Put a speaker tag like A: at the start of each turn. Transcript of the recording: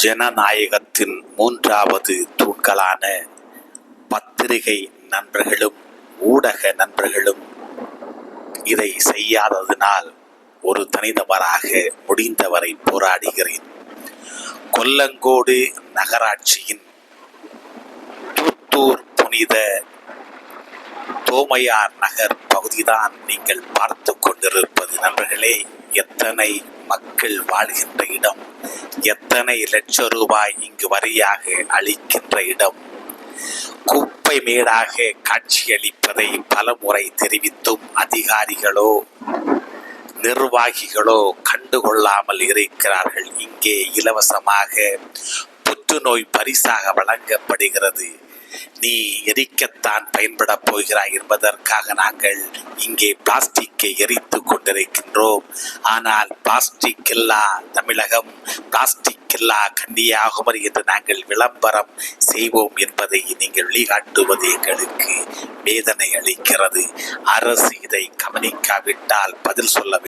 A: ஜனநாயகத்தின் மூன்றாவது தூண்களான பத்திரிகை நண்பர்களும் ஊடக நண்பர்களும் இதை செய்யாததினால் ஒரு தனிநபராக முடிந்தவரை போராடுகிறேன். கொல்லங்கோடு நகராட்சியின் தூத்தூர் புனித தோமையார் நகர் பகுதிதான் நீங்கள் பார்த்து கொண்டிருப்பது. நண்பர்களே, எத்தனை மக்கள் வாழ்கின்ற இடம், எத்தனை லட்சம் ரூபாய் இங்கு வரியாக அளிக்கின்ற இடம். குப்பை மேடாக காட்சியளிப்பதை பலமுறை தெரிவித்தும் அதிகாரிகளோ நிர்வாகிகளோ கண்டுகொள்ளாமல் இருக்கிறார்கள். இங்கே இலவசமாக புற்றுநோய் பரிசாக வழங்கப்படுகிறது. நீ எரிக்கத்தான் பயன்பட போகிறாய் என்பதற்காக நாங்கள் இங்கே பிளாஸ்டிக்கை எரித்து கொண்டிருக்கின்றோம். ஆனால் பிளாஸ்டிக் இல்லா தமிழகம், பிளாஸ்டிக் இல்லா கன்னியாகுமரி என்று நாங்கள் விளம்பரம் செய்வோம் என்பதை நீங்கள் வெளிக்காட்டுவது எங்களுக்கு வேதனை அளிக்கிறது. அரசு இதை கவனிக்காவிட்டால் பதில் சொல்ல